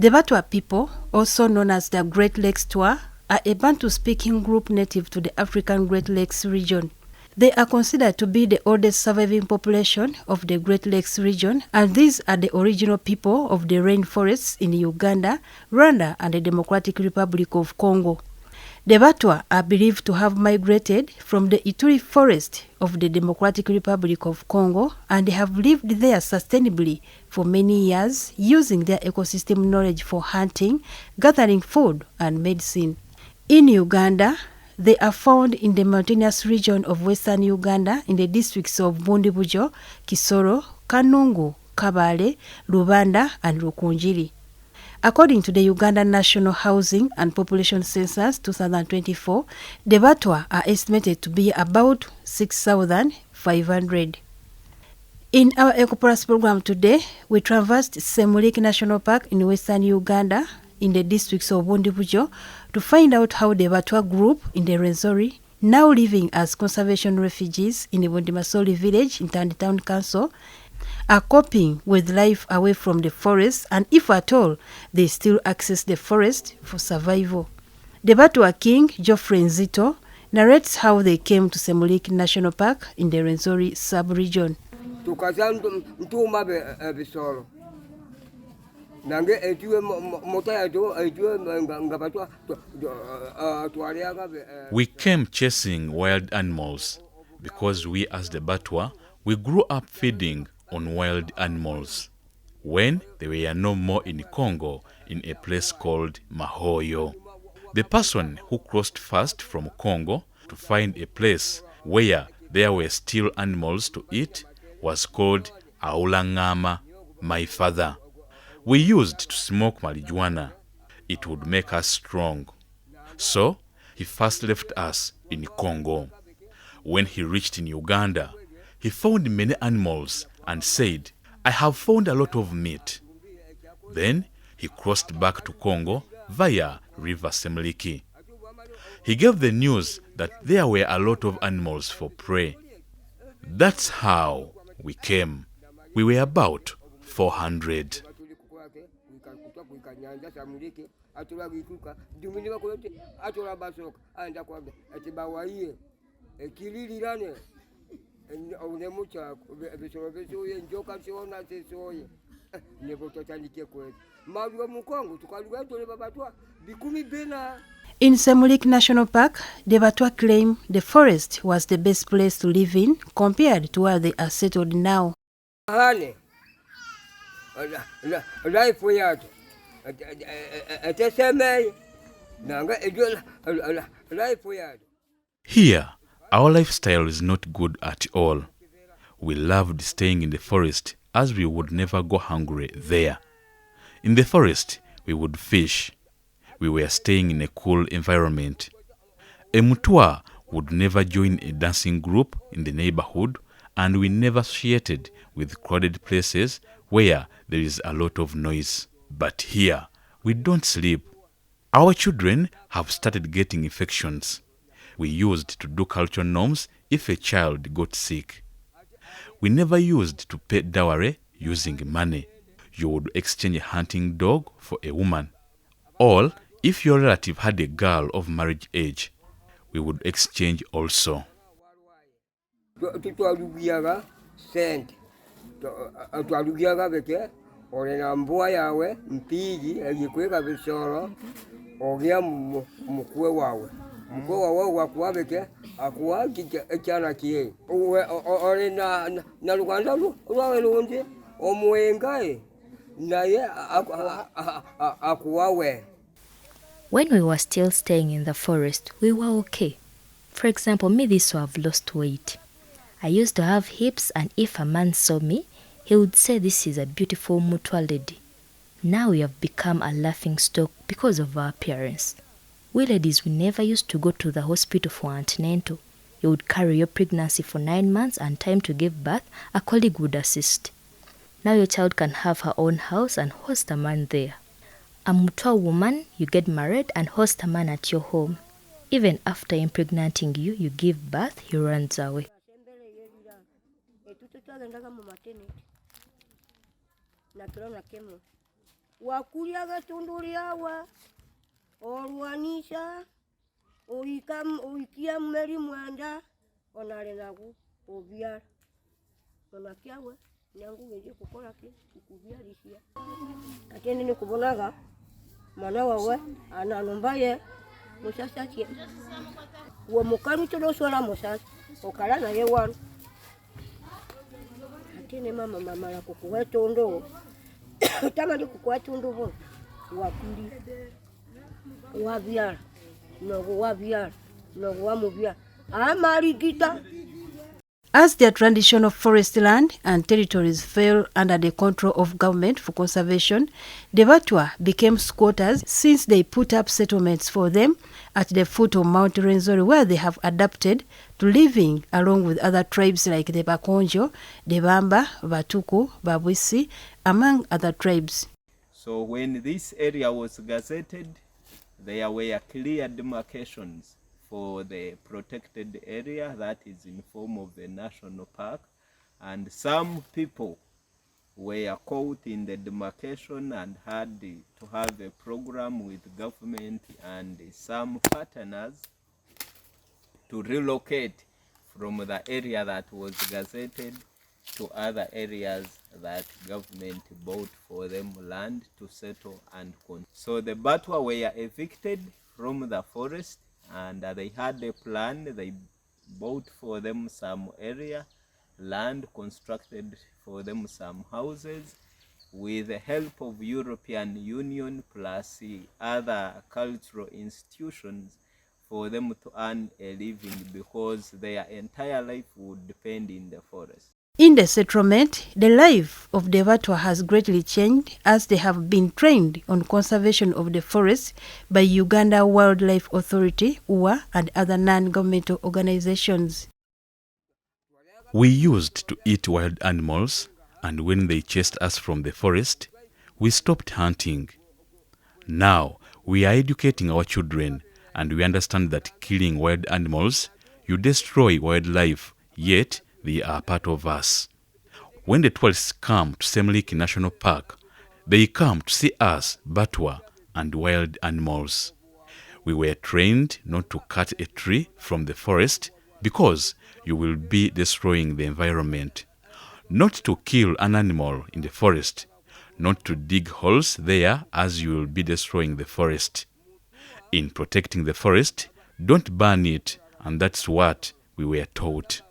The Batwa people, also known as the Great Lakes Twa, are a Bantu-speaking group native to the African Great Lakes region. They are considered to be the oldest surviving population of the Great Lakes region, and these are the original people of the rainforests in Uganda, Rwanda, and the Democratic Republic of Congo. The Batwa are believed to have migrated from the Ituri forest of the Democratic Republic of Congo, and they have lived there sustainably for many years, using their ecosystem knowledge for hunting, gathering food, and medicine. In Uganda, they are found in the mountainous region of western Uganda in the districts of Bundibujo, Kisoro, Kanungu, Kabale, Lubanda, and Rukunjiri. According to the Uganda National Housing and Population Census 2024, the Batwa are estimated to be about 6,500. In our EcoPlus program today, we traversed Semliki National Park in western Uganda in the districts of Bundibujo to find out how the Batwa group in the Rwenzori, now living as conservation refugees in the Bundimasoli village in Tandi Town Council, are coping with life away from the forest, and if at all, they still access the forest for survival. The Batwa king, Geoffrey Nzito, narrates how they came to Semliki National Park in the Rwenzori sub-region. We came chasing wild animals because we as the Batwa, we grew up feeding on wild animals when they were no more in Congo, in a place called Mahoyo. The person who crossed first from Congo to find a place where there were still animals to eat was called Aulangama, my father. We used to smoke marijuana. It would make us strong. So he first left us in Congo. When he reached in Uganda, he found many animals and said, "I have found a lot of meat." Then he crossed back to Congo via River Semliki. He gave the news that there were a lot of animals for prey. That's how we came. We were about 400. In Semliki National Park, the Batwa claim the forest was the best place to live in compared to where they are settled now. Here, our lifestyle is not good at all. We loved staying in the forest as we would never go hungry there. In the forest, we would fish. We were staying in a cool environment. A Mutwa would never join a dancing group in the neighborhood, and we never associated with crowded places where there is a lot of noise. But here, we don't sleep. Our children have started getting infections. We used to do cultural norms if a child got sick. We never used to pay dowry using money. You would exchange a hunting dog for a woman. Or, if your relative had a girl of marriage age, we would exchange also. When we were still staying in the forest, we were okay. For example, me this I've lost weight. I used to have hips, and if a man saw me, he would say this is a beautiful Mutwa lady. Now we have become a laughing stock because of our appearance. We ladies, we never used to go to the hospital for antenatal. You would carry your pregnancy for 9 months, and time to give birth, a colleague would assist. Now your child can have her own house and host a man there. A Mutwa woman, you get married and host a man at your home. Even after impregnating you, you give birth, he runs away. wakulya gatundu lyawe olwanisha uikia mmeli mwanda onale nagu obyala onakyawe nyangu ngeje kukola ki kukubyalishia ate nini kubonaga mwana wawe analombaye musasa kye wo mukalu tudoswala musasa okala naye wanu ate ne mama la kukuwetondo tamali kukwatondo bo wakuli wabyala no wamubya amarigita. As their traditional forest land and territories fell under the control of government for conservation, the Batwa became squatters since they put up settlements for them at the foot of Mount Rwenzori, where they have adapted to living along with other tribes like the Bakonjo, the Bamba, Batuku, Babwisi, among other tribes. So when this area was gazetted, there were clear demarcations for the protected area that is in form of the national park, and some people were caught in the demarcation and had to have a program with government and some partners to relocate from the area that was gazetted to other areas that government bought for them land to settle and continue. So the Batwa were evicted from the forest, and they had a plan. They bought for them some area, land, constructed for them some houses with the help of European Union plus other cultural institutions for them to earn a living, because their entire life would depend in the forest. In the settlement, the life of the Batwa has greatly changed as they have been trained on conservation of the forest by Uganda Wildlife Authority, UWA, and other non-governmental organizations. We used to eat wild animals, and when they chased us from the forest, we stopped hunting. Now, we are educating our children, and we understand that killing wild animals, you destroy wildlife, yet they are part of us. When the tourists come to Semliki National Park, they come to see us, Batwa, and wild animals. We were trained not to cut a tree from the forest because you will be destroying the environment, not to kill an animal in the forest, not to dig holes there as you will be destroying the forest. In protecting the forest, don't burn it, and that's what we were taught.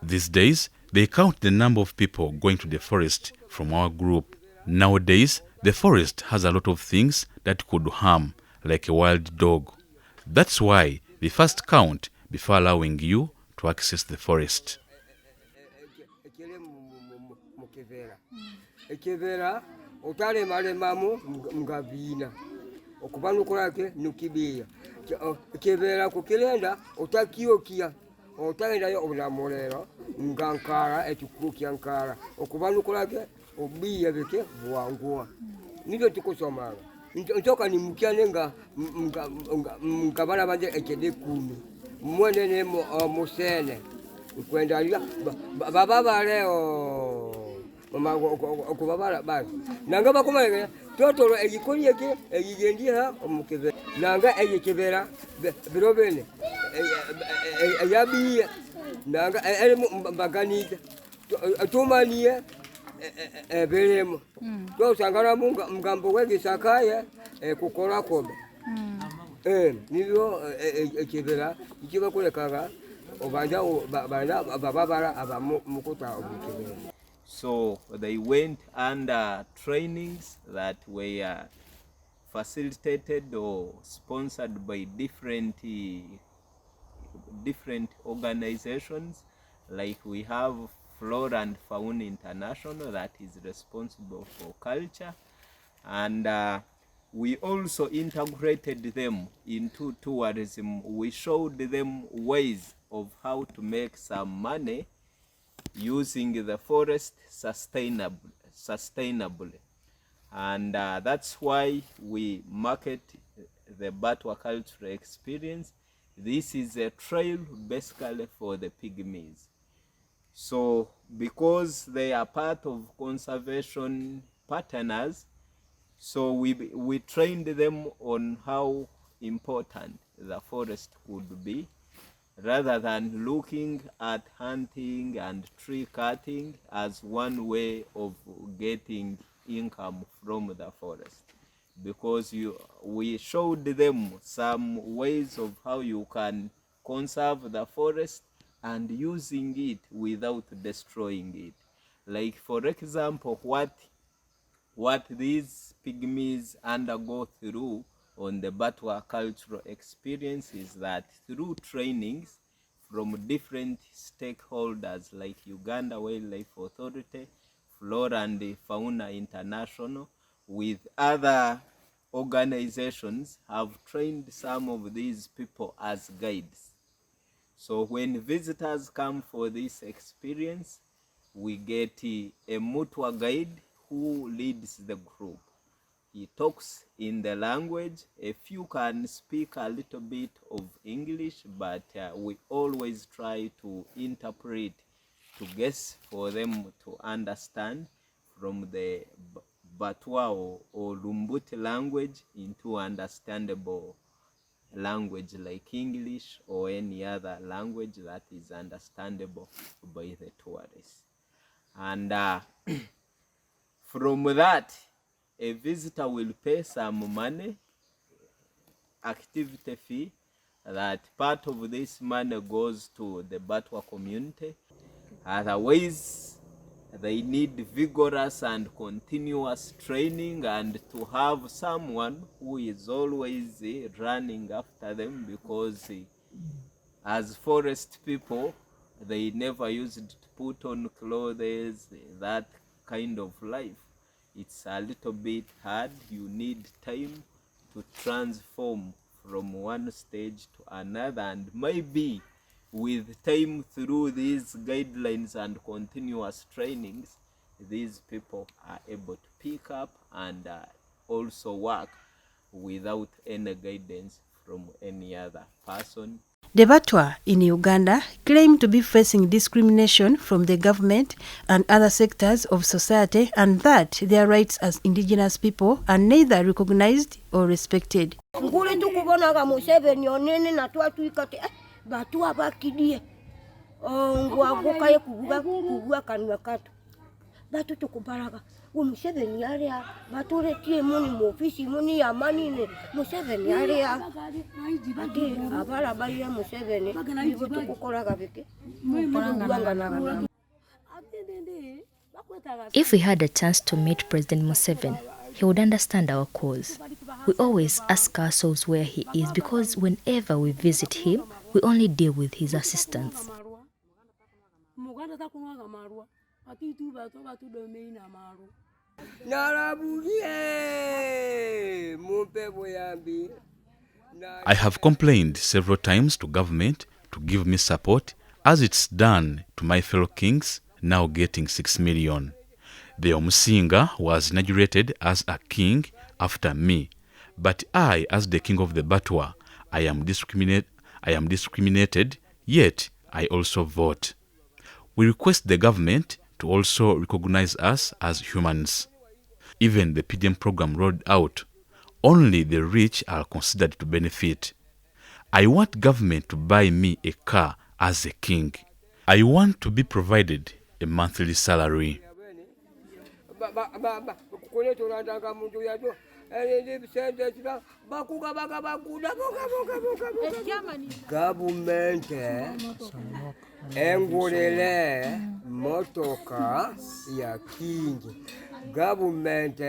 These days, they count the number of people going to the forest from our group. Nowadays, the forest has a lot of things that could harm, like a wild dog. That's why they first count before allowing you to access the forest. Otagenda yo obunamolero ngankara etukuki ankara okubanukulage obiye beke bwangua nibyo tukusomanga ntoka ni mukyane nga ngabana banje ekede 10 mwene ne musene kwenda ya baba baleo mama okubabala basi nanga bakomage totolo egikoli eke egigendiha omukebe nanga eyekebera birobene yabiye nanga ele mbaganiza tumaniye beremo to sangara munga mgambo wegisakaye kukola kobe nibyo ekebera ikiba kulekaga obanja bababara abamukuta obukebera. So they went under trainings that were facilitated or sponsored by different organizations. Like we have Flora and Fauna International that is responsible for culture, and we also integrated them into tourism. We showed them ways of how to make some money using the forest sustainably. And that's why we market the Batwa cultural experience. This is a trail basically for the pygmies. So because they are part of conservation partners, So we trained them on how important the forest could be, rather than looking at hunting and tree cutting as one way of getting income from the forest. Because we showed them some ways of how you can conserve the forest and using it without destroying it. Like for example, what these pygmies undergo through on the Batwa cultural experience is that through trainings from different stakeholders like Uganda Wildlife Authority, Flora and Fauna International, with other organizations, have trained some of these people as guides. So when visitors come for this experience, we get a Mutwa guide who leads the group. He talks in the language. A few can speak a little bit of English, but we always try to interpret to guess for them to understand from the Batwa or Lumbuti language into understandable language like English or any other language that is understandable by the tourists. And from that, a visitor will pay some money, activity fee, that part of this money goes to the Batwa community. Otherwise, they need vigorous and continuous training and to have someone who is always running after them, because as forest people, they never used to put on clothes, that kind of life. It's a little bit hard. You need time to transform from one stage to another, and maybe with time through these guidelines and continuous trainings, these people are able to pick up and also work without any guidance from any other person. The Batwa in Uganda claim to be facing discrimination from the government and other sectors of society, and that their rights as indigenous people are neither recognized or respected. Ngule tukubonaga Museveni onene na twatuikate Batwa bakidie ngwagukaye kuvuga kanwa katu batu tukubaraga Museveni area baturetie muni mu ofisi muni ya manine Museveni area ati abala bali Museveni bibo tukukoraga bike mupanga. If we had a chance to meet President Museveni, he would understand our cause. We always ask ourselves where he is, because whenever we visit him, we only deal with his assistance. I have complained several times to government to give me support, as it's done to my fellow kings, now getting 6 million. The Omusinga was inaugurated as a king after me, but I, as the king of the Batwa, I am discriminated, yet I also vote. We request the government to also recognize us as humans. Even the PDM program rolled out, only the rich are considered to benefit. I want government to buy me a car as a king. I want to be provided a monthly salary. Government engulele motoka ya kingi. Government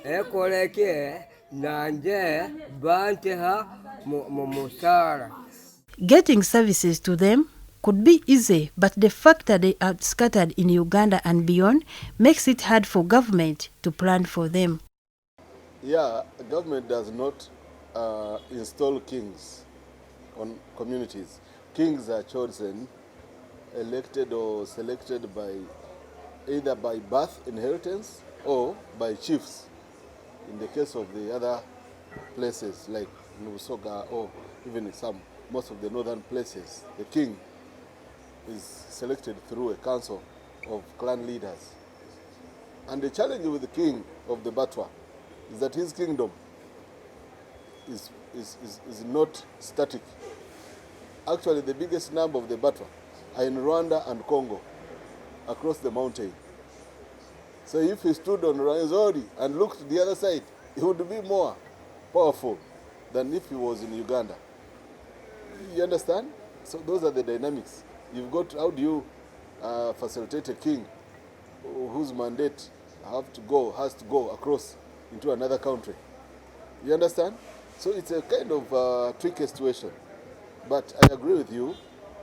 ekoleke nanje banteha musara. Getting services to them could be easy, but the fact that they are scattered in Uganda and beyond makes it hard for government to plan for them. Yeah, the government does not install kings on communities. Kings are chosen, elected or selected by either by birth, inheritance, or by chiefs. In the case of the other places like Nusoga or even most of the northern places, the king is selected through a council of clan leaders. And the challenge with the king of the Batwa is that his kingdom is not static. Actually, the biggest number of the Batwa are in Rwanda and Congo, across the mountain. So if he stood on Rwenzori and looked to the other side, he would be more powerful than if he was in Uganda. You understand? So those are the dynamics. You've got, how do you facilitate a king whose mandate has to go across into another country? You understand? So it's a kind of tricky situation. But I agree with you.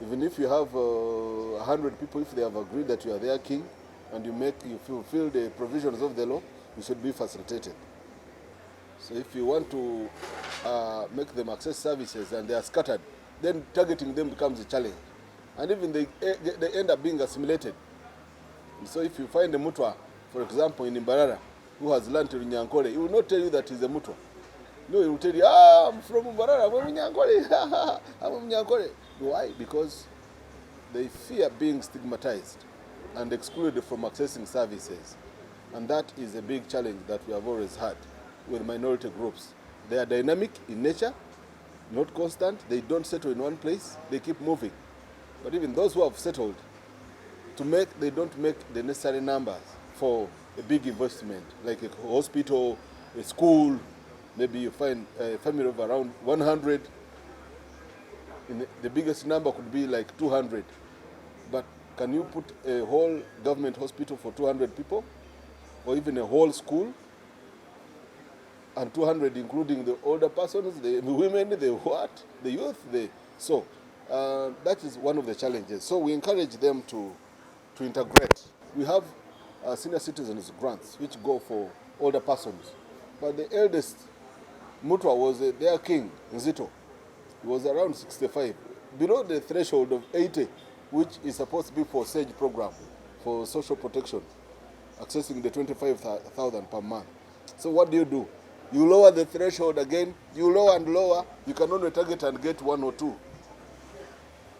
Even if you have 100 people, if they have agreed that you are their king and you fulfill the provisions of the law, you should be facilitated. So if you want to make them access services and they are scattered, then targeting them becomes a challenge. And even they end up being assimilated. And so if you find a Mutwa, for example, in Imbarara, who has learned in Nyankole, he will not tell you that he's a Mutwa. No, he will tell you, I'm from Imbarara, I'm from Nyankole. I'm from Nyankole. Why? Because they fear being stigmatized and excluded from accessing services. And that is a big challenge that we have always had with minority groups. They are dynamic in nature, not constant. They don't settle in one place. They keep moving. But even those who have settled, they don't make the necessary numbers for a big investment, like a hospital, a school. Maybe you find a family of around 100. The biggest number could be like 200. But can you put a whole government hospital for 200 people? Or even a whole school? And 200 including the older persons, the women, the what? The youth? So that is one of the challenges. So we encourage them to integrate. We have senior citizens grants which go for older persons. But the eldest Mutwa was their king, Nzito. He was around 65, below the threshold of 80, which is supposed to be for SAGE program, for social protection, accessing the 25,000 per month. So what do? You lower the threshold again, you lower and lower, you can only target and get 1 or 2.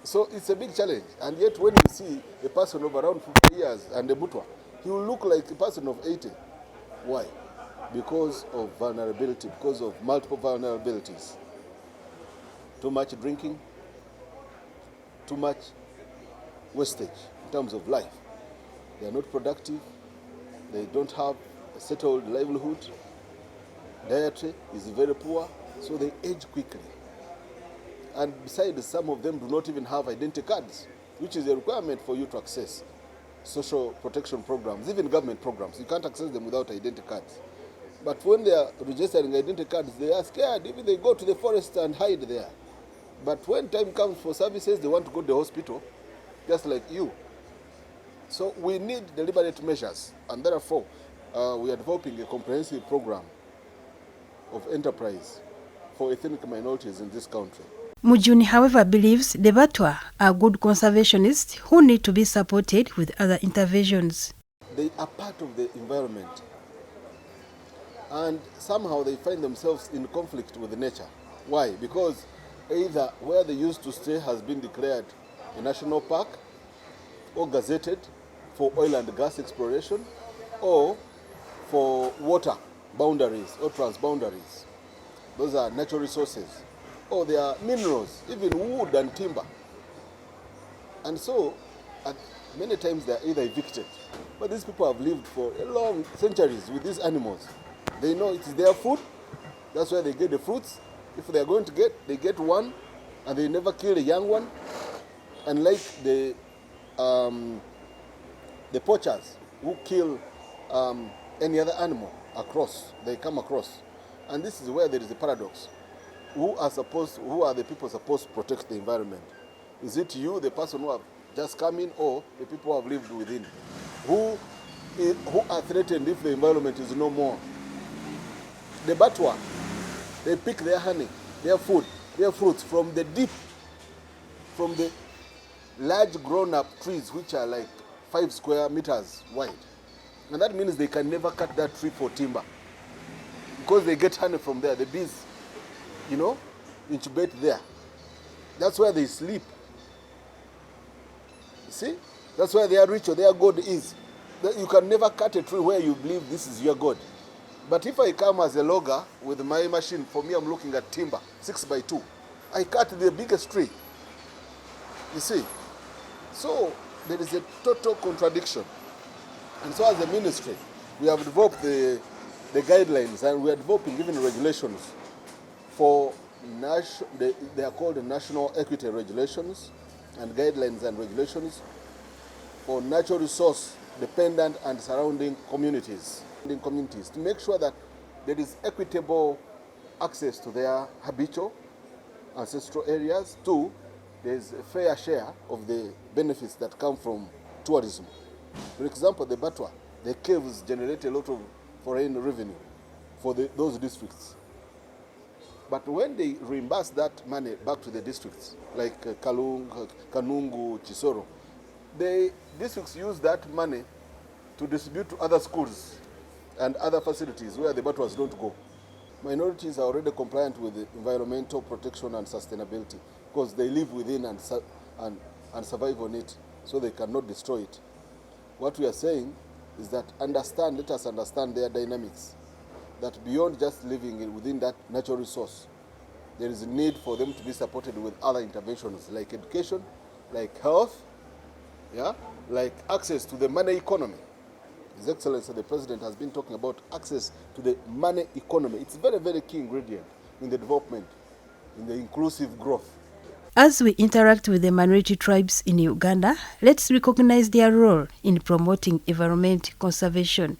So it's a big challenge. And yet when you see a person of around 50 years and a Mutwa, he will look like a person of 80. Why? Because of vulnerability, because of multiple vulnerabilities. Too much drinking, too much wastage in terms of life. They are not productive, they don't have a settled livelihood, dietary is very poor, so they age quickly. And besides, some of them do not even have identity cards, which is a requirement for you to access social protection programs, even government programs. You can't access them without identity cards. But when they are registering identity cards, they are scared. Even they go to the forest and hide there. But when time comes for services, they want to go to the hospital, just like you. So we need deliberate measures, and therefore we are developing a comprehensive program of enterprise for ethnic minorities in this country. Mujuni, however, believes the Batwa are good conservationists who need to be supported with other interventions. They are part of the environment, and somehow they find themselves in conflict with nature. Why? Because either where they used to stay has been declared a national park or gazetted for oil and gas exploration or for water boundaries or transboundaries. Those are natural resources. Or they are minerals, even wood and timber. And so, many times they are either evicted. But these people have lived for long centuries with these animals. They know it is their food. That's where they get the fruits. If they are going to get, they get one, and they never kill a young one. Unlike the poachers who kill any other animal they come across. And this is where there is a paradox. Who are the people supposed to protect the environment? Is it you, the person who have just come in, or the people who have lived within? Who are threatened if the environment is no more? The Batwa, they pick their honey, their food, their fruits from the large grown-up trees which are like 5 square meters wide. And that means they can never cut that tree for timber, because they get honey from there. The bees, incubate there. That's where they sleep. See? That's where their ritual, their God is. You can never cut a tree where you believe this is your God. But if I come as a logger with my machine, for me I'm looking at timber, 6x2. I cut the biggest tree, you see. So there is a total contradiction. And so as a ministry, we have developed the guidelines, and we are developing even regulations for, they are called the National Equity Regulations and Guidelines and Regulations for natural resource dependent and surrounding communities. To make sure that there is equitable access to their habitual ancestral areas. Two, there is a fair share of the benefits that come from tourism. For example, the Batwa, the caves generate a lot of foreign revenue for those districts. But when they reimburse that money back to the districts, like Kanungu, Kisoro, the districts use that money to distribute to other schools and other facilities where the Batwas don't go. Minorities are already compliant with the environmental protection and sustainability because they live within and survive on it, so they cannot destroy it. What we are saying is that let us understand their dynamics, that beyond just living within that natural resource, there is a need for them to be supported with other interventions like education, like health, like access to the money economy. His Excellency the President has been talking about access to the money economy. It's a very, very key ingredient in the development, in the inclusive growth. As we interact with the minority tribes in Uganda, let's recognize their role in promoting environment conservation.